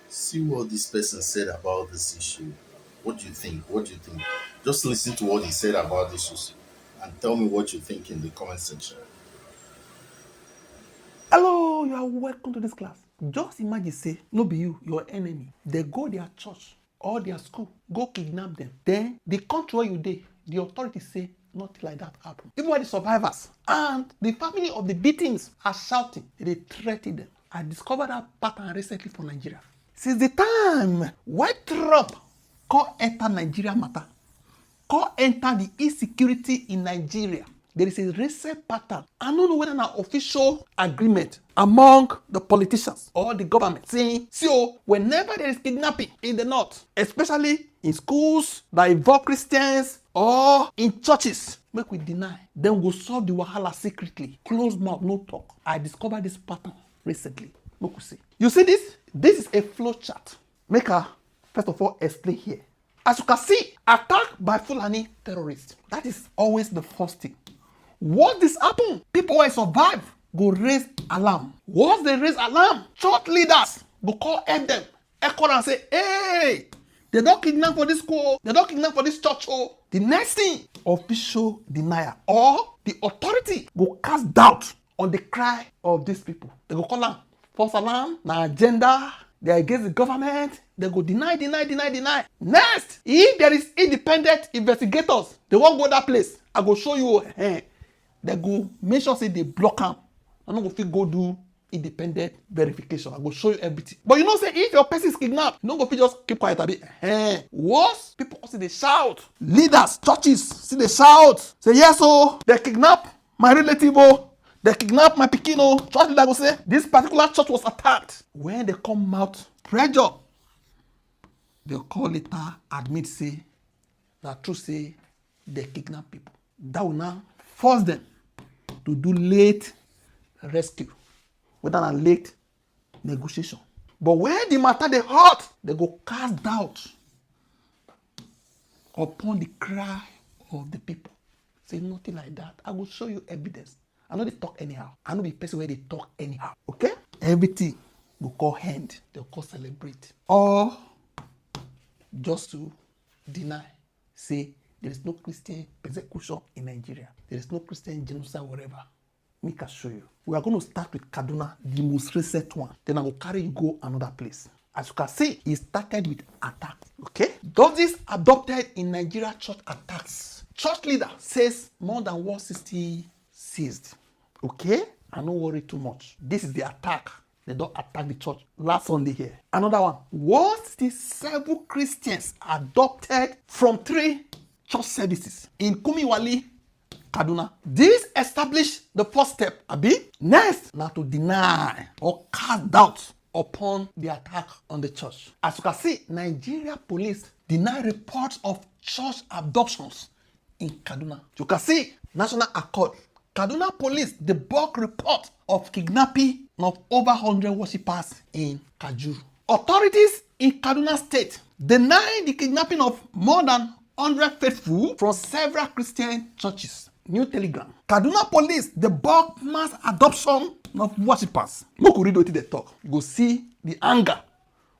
See what this person said about this issue. What do you think? What do you think? Just listen to what he said about this issue and tell me what you think in the comment section. Hello, you are welcome to this class. Just imagine say, no be you, your enemy. They go their church or their school, go kidnap them. Then the country where you dey, the authorities say nothing like that happen. Even when the survivors and the family of the victims are shouting, they threaten them. I discovered that pattern recently for Nigeria. Since the time when Trump come enter Nigeria matter, come enter the insecurity in Nigeria, there is a recent pattern. I don't know whether an official agreement among the politicians or the government saying, so whenever there is kidnapping in the north, especially in schools that involve Christians or in churches, make we deny. Then we'll solve the wahala secretly. Closed mouth, no talk. I discovered this pattern recently. Make we see. You see this? This is a flow chart. Make her, first of all, explain here. As you can see, attack by Fulani terrorists. That is always the first thing. Once this happen, people who survive go raise alarm. Once they raise alarm, church leaders go call help them. Echo and say, hey, they don't kidnap for this school, they don't kidnap for this church. Oh, the next thing, official denial or the authority go cast doubt on the cry of these people. They go call them false alarm, na agenda, they are against the government. They go deny. Next, if there is independent investigators, they won't go that place. I go show you. They go make sure say they block them. I no go fit go do independent verification. I go show you everything. But you know, say if your person is kidnapped, you no go fit just keep quiet a bit. Worse, people see they shout. Leaders, churches see they shout. Say yes, oh, they kidnap my relative, oh. They kidnap my pikin, oh. Church leader go say this particular church was attacked. When they come out, pressure, they call later admit say that true say they kidnap people. That will now force them to do late rescue, whether a late negotiation. But when the matter they hot, they go cast doubt upon the cry of the people. Say nothing like that. I will show you evidence. I know they talk anyhow. I know the person where they talk anyhow. Okay? Everything will call hand. They'll call celebrate. Or just to deny. Say there is no Christian persecution in Nigeria. There is no Christian genocide, whatever. Me can show you. We are going to start with Kaduna, the most recent one. Then I will carry you go another place. As you can see, it started with attacks. Okay? Doses adopted in Nigeria church attacks. Church leader says more than 160 seized. Okay? I don't worry too much. This is the attack. They don't attack the church. Last Sunday here. Another one. 167 Christians adopted from 3 church services in Kumiwali, Kaduna. This established the first step, Abi. Next, now to deny or cast doubt upon the attack on the church. As you can see, Nigeria police deny reports of church abductions in Kaduna. You can see National Accord. Kaduna police debunk report of kidnapping of over 100 worshippers in Kajuru. Authorities in Kaduna State deny the kidnapping of more than 100 faithful from several Christian churches. New Telegram. Kaduna police debunk mass adoption of worshippers. Make we read what they talk. You go see the anger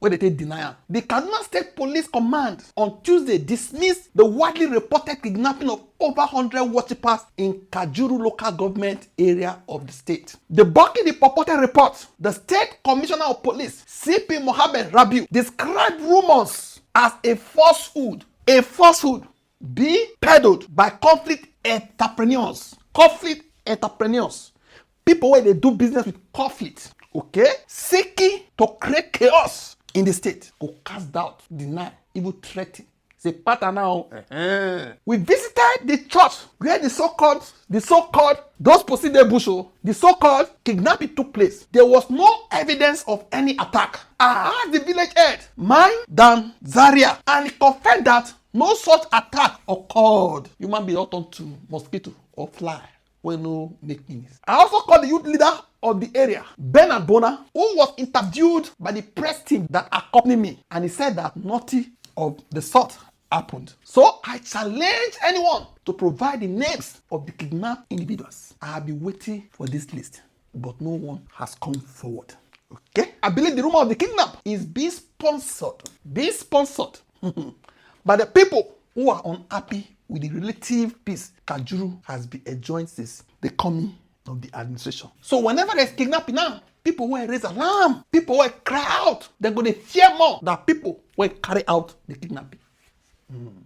where they take denial. The Kaduna State Police Command on Tuesday dismissed the widely reported kidnapping of over 100 worshippers in Kajuru local government area of the state. Debunking the purported report, the State Commissioner of Police, CP Mohammed Rabiu, described rumors as a falsehood being peddled by conflict entrepreneurs. People where they do business with conflict, okay, seeking to create chaos in the state, go cast doubt, deny, even threaten. It's a pattern now. We visited the church where the so-called, those proceeded busho, the so-called kidnapping took place. There was no evidence of any attack. I asked the village head, Dan Zaria, and he confirmed that no such attack occurred. Human being not turn to mosquito or fly when no make meanings. I also called the youth leader of the area, Bernard Bona, who was interviewed by the press team that accompanied me, and he said that nothing of the sort happened. So I challenge anyone to provide the names of the kidnapped individuals. I have been waiting for this list, but no one has come forward. Okay? I believe the rumor of the kidnap is being sponsored. Being sponsored by the people who are unhappy with the relative peace Kajuru has been enjoying since the coming of the administration. So whenever there's kidnapping now, people will raise alarm. People will cry out. They're going to fear more that people will carry out the kidnapping.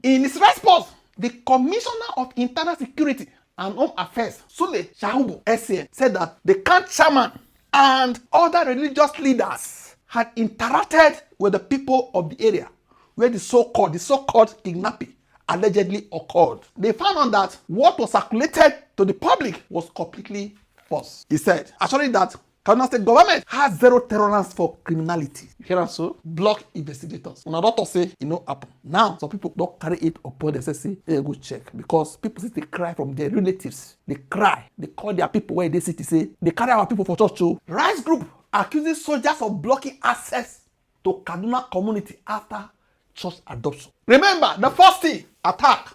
In his response, the Commissioner of Internal Security and Home Affairs, Sule Shahubu SCN, said that the camp chairman and other religious leaders had interacted with the people of the area where the so-called kidnapping allegedly occurred. They found out that what was circulated to the public was completely false. He said, actually, that Kaduna State government has zero tolerance for criminality. You hear that so? Block investigators. When a doctor say it no happen. Now, some people don't carry it upon themselves, say, hey, go check. Because people see they cry from their relatives. They cry. They call their people where they sit to say, they carry our people for church too. Rights group accusing soldiers of blocking access to Kaduna community after church adoption. Remember, the first thing, attack.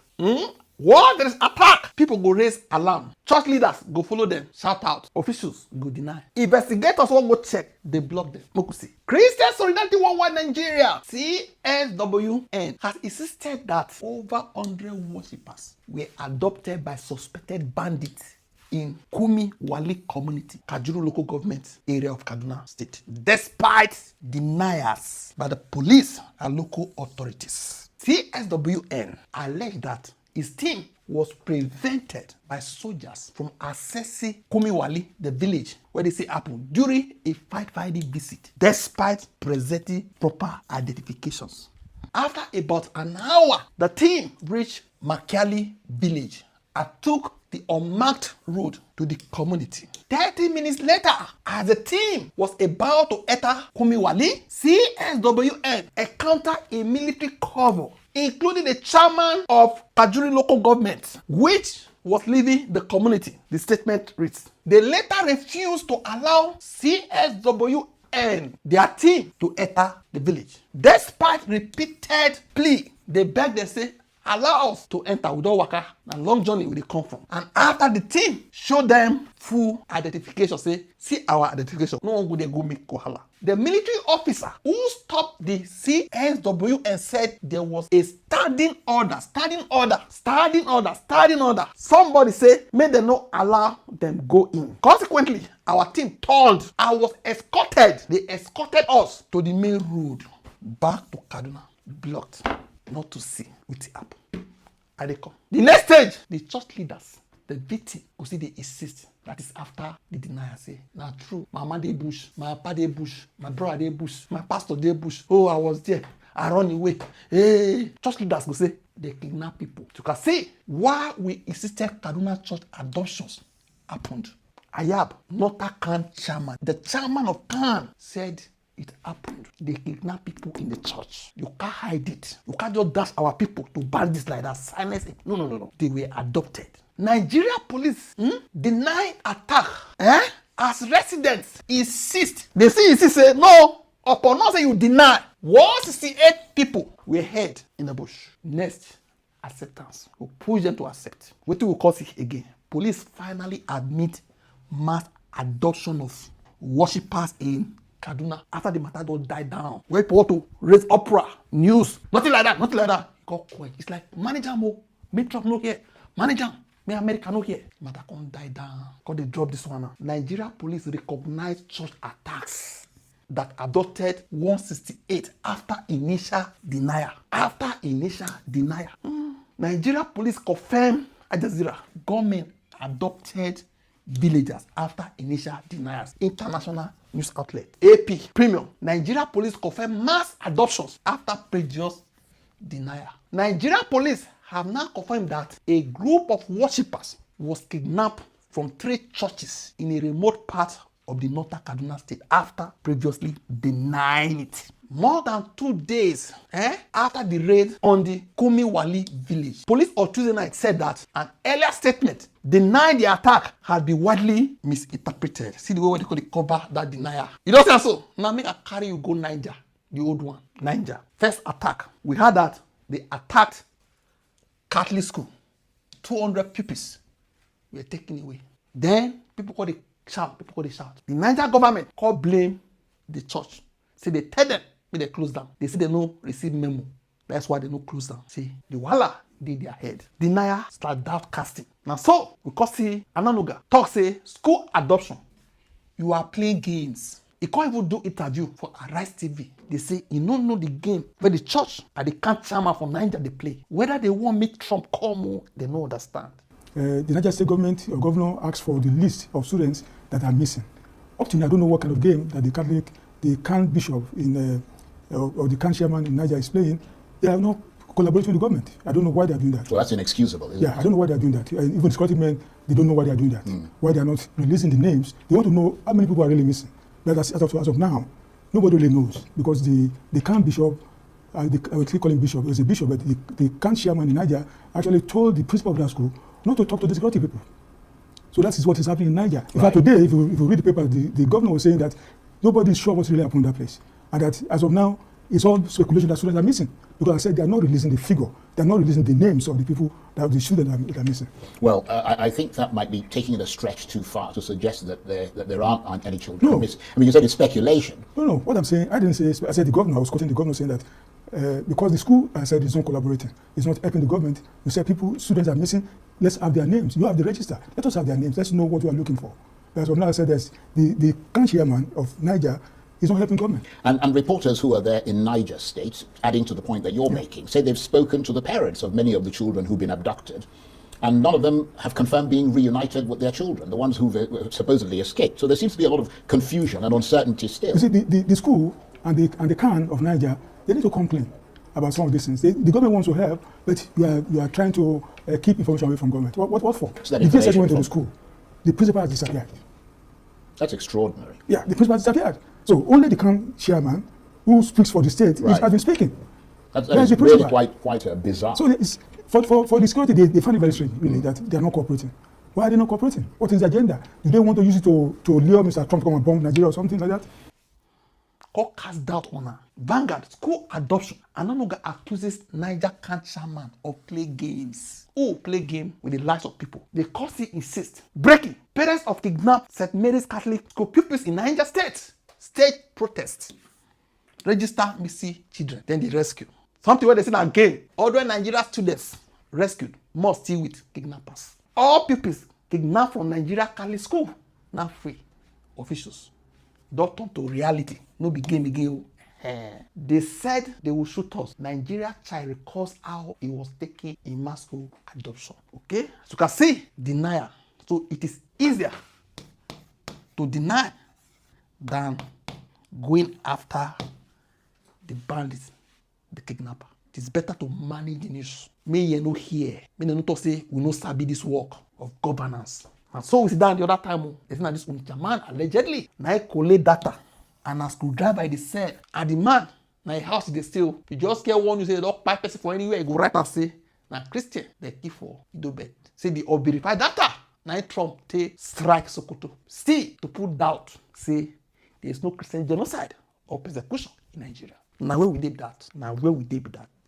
What? There is attack. People go raise alarm. Church leaders go follow them. Shout out. Officials go deny. Investigators won't go check. They block them. Mokusi. Christian Solidarity Worldwide Nigeria, CSWN, has insisted that over 100 worshippers were adopted by suspected bandits in Kumi Wali community, Kajuru local government area of Kaduna State, despite denials by the police and local authorities. CSWN alleged that his team was prevented by soldiers from accessing Kumiwali, the village where they say happened, during a fight-fighting visit, despite presenting proper identifications. After about an hour, the team reached Makiali village and took the unmarked road to the community. 30 minutes later, as the team was about to enter Kumiwali, CSWN encountered a military cover, including the chairman of Kajuri local government, which was leaving the community. The statement reads, they later refused to allow CSWN, their team, to enter the village. Despite repeated plea, they begged and said, allow us to enter without waka and long journey where they come from. And after the team showed them full identification, say, see our identification, no one would go make kohala. The military officer who stopped the CSWN said there was a standing order. Somebody said, may they not allow them go in. Consequently, our team turned and was escorted. They escorted us to the main road back to Kaduna, blocked. Not to see with the app. I they come. The next stage, the church leaders, the victim, go see they insist. That is after the denial. Say, now true, my mama dey bush, my papa dey bush, my brother dey bush, my pastor dey bush. Oh, I was there. I run away. Hey, church leaders go say they kidnap people. You can see why we insisted Kaduna church adoptions happened. Ayab, not a Khan chairman. The chairman of Khan said it happened. They kidnap people in the church. You can't hide it. You can't just dash our people to bandits like that. Silence it. No. They were adopted. Nigeria police denied attack. As residents insist. They say no. Upon not say you deny. 168 people were held in the bush. Next, acceptance. We push them to accept. What do we call it again? Police finally admit mass adoption of worshippers in Kaduna after the matter don't die down. Where people want to raise uproar, news, nothing like that. Got quiet. It's like, manager mo, me Trump no here. Manager, me America no here. Matter can't die down. Because they drop this one now. Nigeria police recognize church attacks that adopted 168 after initial denial. Nigeria police confirm Al Jazeera government adopted villagers after initial denials. International news outlet AP Premium. Nigeria police confirm mass adoptions after previous denial. Nigeria police have now confirmed that a group of worshippers was kidnapped from 3 churches in a remote part of the northern Kaduna state after previously denying it. More than 2 days after the raid on the Kumiwali village, police on Tuesday night said that an earlier statement denying the attack had been widely misinterpreted. See the way they call it cover that denial. You don't say so. Now make a carry you go Niger, the old one. Niger. First attack. We heard that they attacked Catholic school. 200 pupils were taken away. Then people call it shout. The Niger government called blame the church. Say they tell them Make they close down. They say they no receive memo. That's why they no close down. See, the wahala dey their head. Denier start doubt casting. Now so, because see, Ananoga talk say school adoption. You are playing games. He can't even do interview for Arise TV. They say he don't know the game where the church and the camp chairman from Niger they play. Whether they want make Trump come, they don't understand. The Niger State government or governor asked for the list of students that are missing. Up to now, I don't know what kind of game that the camp bishop or the camp chairman in Niger is playing. They are not collaborating with the government. I don't know why they are doing that. Well, that's inexcusable, isn't it? Yeah, I don't know why they are doing that. Even the security men, they don't know why they are doing that. Why they are not releasing the names. They want to know how many people are really missing. But as of now, nobody really knows because the camp bishop, we call him bishop, he was a bishop, but the camp chairman in Niger actually told the principal of that school not to talk to the security people. So that is what is happening in Niger. In fact, today, if you read the paper, the governor was saying that nobody is sure what's really happened in that place. And that as of now, it's all speculation that students are missing. Because I said they are not releasing the figure. They are not releasing the names of the people, that the students that are missing. Well, I think that might be taking it a stretch too far to suggest that there aren't any children missing. I mean, you said it's speculation. No. What I'm saying, I didn't say, I said the governor, I was quoting the governor saying that because the school, I said, is not collaborating. It's not helping the government. You said students are missing, let's have their names. You have the register. Let us have their names. Let's know what we are looking for. As of now, I said that the camp chairman of Niger is not helping government. And reporters who are there in Niger State, adding to the point that you're making, say they've spoken to the parents of many of the children who've been abducted, and none of them have confirmed being reunited with their children, the ones who've supposedly escaped. So there seems to be a lot of confusion and uncertainty still. You see, the school and the CAN of Niger, they need to complain about some of these things. The government wants to help, but you are trying to keep information away from government. What for? So the day went to the school, the principal has disappeared. That's extraordinary. Yeah, the principal has disappeared. So only the CAN chairman, who speaks for the state, has been speaking. That is really quite bizarre. So it's, for the security, they find it very strange, really, that they are not cooperating. Why are they not cooperating? What is the agenda? Do they want to use it to lure Mr. Trump to come and bomb Nigeria or something like that? God cast doubt on her. Vanguard, school adoption. Ananoga accuses Niger camp chairman of play games. Who play game with the lives of people? The courtesy insist. Breaking. Parents of kidnapped St. Mary's Catholic School pupils in Niger State. State protest. Register missing children. Then they rescue. Something where they say again. Other Nigerian students rescued must still with kidnappers. All pupils kidnapped from Nigeria Catholic School now free. Officials don't turn to reality. No be game again. They said they will shoot us. Nigeria child recalls how he was taken in mass school adoption. Okay? So you can see denial. So it is easier to deny than going after the bandits, the kidnapper. It is better to manage the news. May you no hear. May you not say we no sabi this work of governance. And so we sit down the other time. It's not this man allegedly now collect data and a screwdriver in the cell. And the man now house they steal. You just get one you say don't buy person for anywhere. You go right and say now Christian they keep for Idobet. Say the unverified data. Now Trump take strike Sokoto. Still to put doubt. Say there is no Christian genocide or persecution in Nigeria. Now where we did that?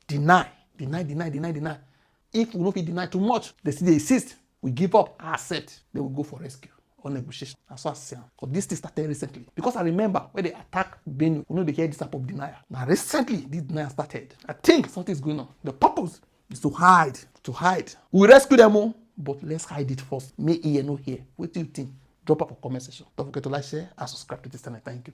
Deny. If we don't deny too much, they still insist. We give up our asset, they will go for rescue or negotiation. That's what I say. Because this thing started recently. Because I remember when they attacked Benue, they hear this type of denial. Now recently, this denial started. I think something is going on. The purpose is to hide. We rescue them all, but let's hide it first. May hear no hear. What do you think? Drop up a comment section. Don't forget to like, share, and subscribe to this channel. Thank you.